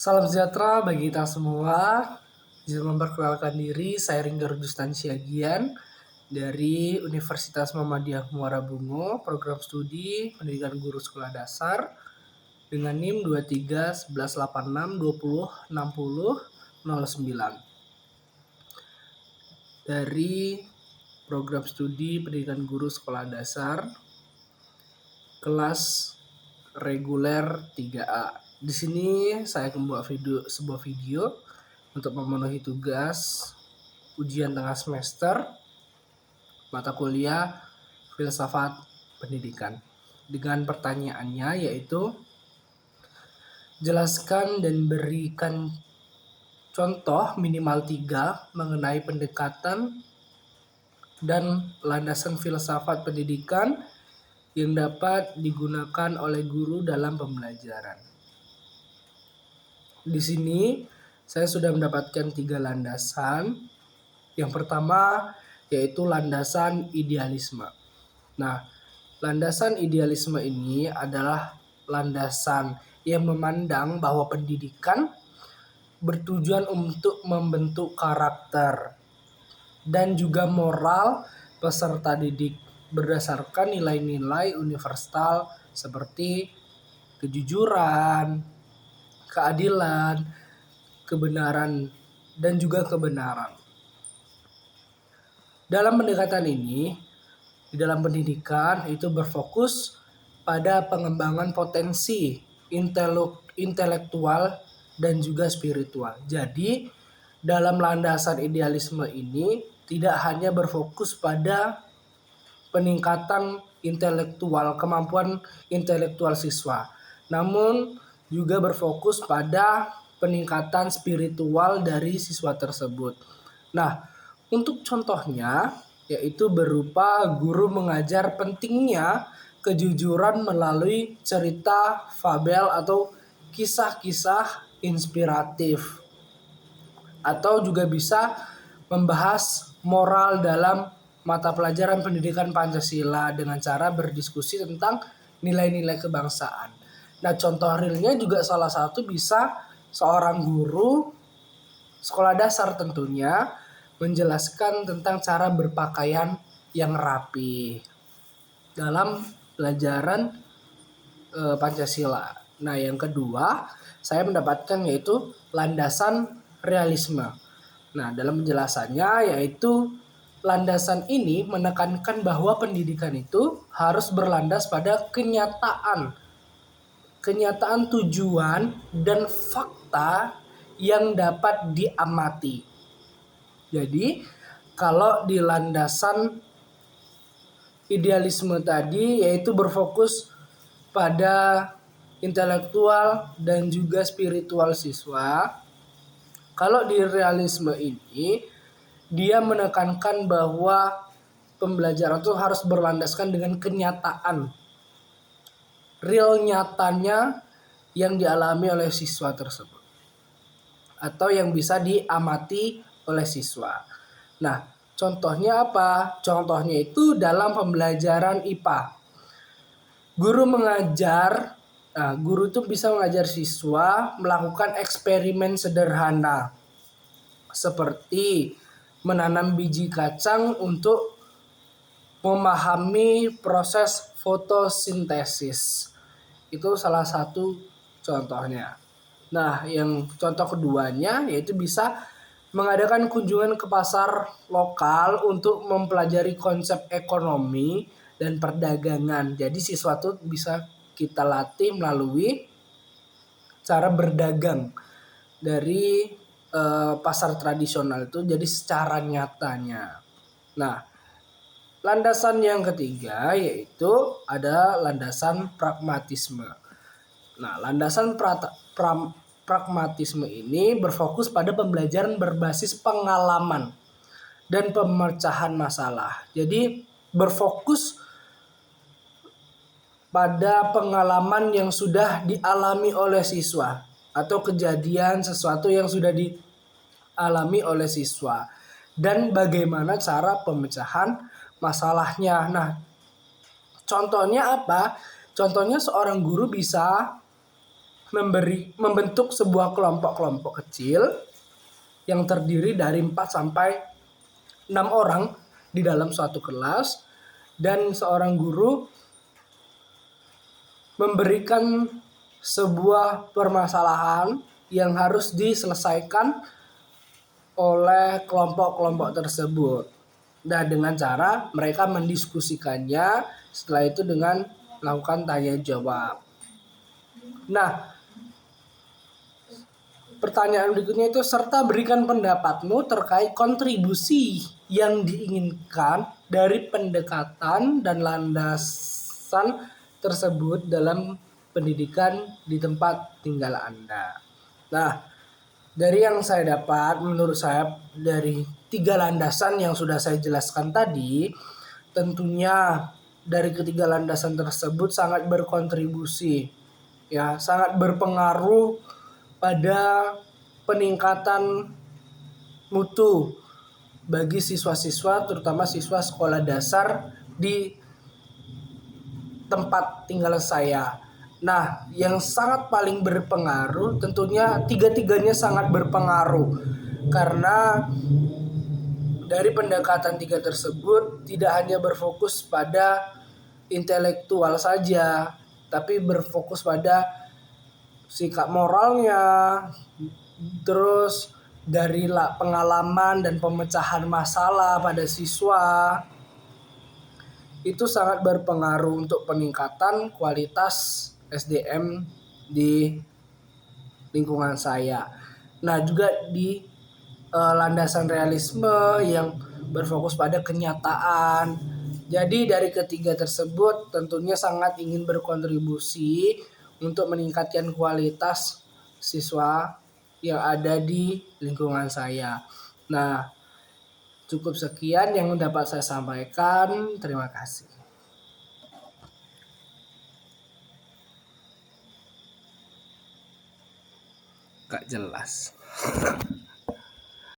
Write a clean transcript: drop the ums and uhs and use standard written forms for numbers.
Salam sejahtera bagi kita semua. Izin memperkenalkan diri, saya Ringga Rudustan Siagian dari Universitas Muhammadiyah Muara Bungo, program studi Pendidikan Guru Sekolah Dasar dengan NIM 23 1186 20 60 09 dari program studi Pendidikan Guru Sekolah Dasar kelas reguler 3A. Di sini saya membuat sebuah video untuk memenuhi tugas ujian tengah semester mata kuliah Filsafat Pendidikan. Dengan pertanyaannya yaitu jelaskan dan berikan contoh minimal 3 mengenai pendekatan dan landasan filsafat pendidikan yang dapat digunakan oleh guru dalam pembelajaran. Di sini saya sudah mendapatkan 3 landasan. Yang pertama yaitu landasan idealisme. Nah, landasan idealisme ini adalah landasan yang memandang bahwa pendidikan bertujuan untuk membentuk karakter dan juga moral peserta didik berdasarkan nilai-nilai universal seperti kejujuran, keadilan, kebenaran, dan juga kebenaran. Dalam pendekatan ini, di dalam pendidikan itu berfokus pada pengembangan potensi intelektual dan juga spiritual. Jadi, dalam landasan idealisme ini tidak hanya berfokus pada peningkatan intelektual, kemampuan intelektual siswa, namun juga berfokus pada peningkatan spiritual dari siswa tersebut. Nah, untuk contohnya yaitu berupa guru mengajar pentingnya kejujuran melalui cerita, fabel atau kisah-kisah inspiratif. Atau juga bisa membahas moral dalam mata pelajaran pendidikan Pancasila dengan cara berdiskusi tentang nilai-nilai kebangsaan. Nah, contoh realnya juga salah satu bisa seorang guru sekolah dasar tentunya menjelaskan tentang cara berpakaian yang rapi dalam pelajaran Pancasila. Nah, yang kedua saya mendapatkan yaitu landasan realisme. Nah, dalam penjelasannya yaitu landasan ini menekankan bahwa pendidikan itu harus berlandas pada kenyataan tujuan dan fakta yang dapat diamati. Jadi, kalau di landasan idealisme tadi yaitu berfokus pada intelektual dan juga spiritual siswa. Kalau di realisme ini dia menekankan bahwa pembelajaran itu harus berlandaskan dengan kenyataan. Real nyatanya yang dialami oleh siswa tersebut atau yang bisa diamati oleh siswa. Nah, contohnya apa? Contohnya itu dalam pembelajaran IPA. Guru itu bisa mengajar siswa melakukan eksperimen sederhana seperti menanam biji kacang untuk memahami proses fotosintesis. Itu salah satu contohnya. Nah, yang contoh keduanya yaitu bisa mengadakan kunjungan ke pasar lokal untuk mempelajari konsep ekonomi dan perdagangan. Jadi siswa tuh bisa kita latih melalui cara berdagang dari pasar tradisional itu jadi secara nyatanya. Nah, landasan yang ketiga yaitu ada landasan pragmatisme. Nah, landasan pragmatisme ini berfokus pada pembelajaran berbasis pengalaman dan pemecahan masalah. Jadi berfokus pada pengalaman yang sudah dialami oleh siswa atau kejadian sesuatu yang sudah dialami oleh siswa dan bagaimana cara pemecahan masalahnya. Nah, contohnya apa? Contohnya seorang guru bisa membentuk sebuah kelompok-kelompok kecil yang terdiri dari 4 sampai 6 orang di dalam suatu kelas, dan seorang guru memberikan sebuah permasalahan yang harus diselesaikan oleh kelompok-kelompok tersebut. Nah, dengan cara mereka mendiskusikannya, setelah itu dengan melakukan tanya jawab. Nah, pertanyaan berikutnya itu, serta berikan pendapatmu terkait kontribusi yang diinginkan dari pendekatan dan landasan tersebut dalam pendidikan di tempat tinggal Anda. Nah, dari yang saya dapat, menurut saya dari 3 landasan yang sudah saya jelaskan tadi, tentunya dari ketiga landasan tersebut sangat berkontribusi, ya, sangat berpengaruh pada peningkatan mutu bagi siswa-siswa, terutama siswa sekolah dasar di tempat tinggal saya. Nah, yang sangat paling berpengaruh tentunya tiga-tiganya sangat berpengaruh, karena dari pendekatan 3 tersebut tidak hanya berfokus pada intelektual saja, tapi berfokus pada sikap moralnya, terus dari pengalaman dan pemecahan masalah pada siswa. Itu sangat berpengaruh untuk peningkatan kualitas SDM di lingkungan saya. Nah, juga di landasan realisme yang berfokus pada kenyataan. Jadi dari ketiga tersebut tentunya sangat ingin berkontribusi untuk meningkatkan kualitas siswa yang ada di lingkungan saya. Nah, cukup sekian yang dapat saya sampaikan. Terima kasih. Gak jelas.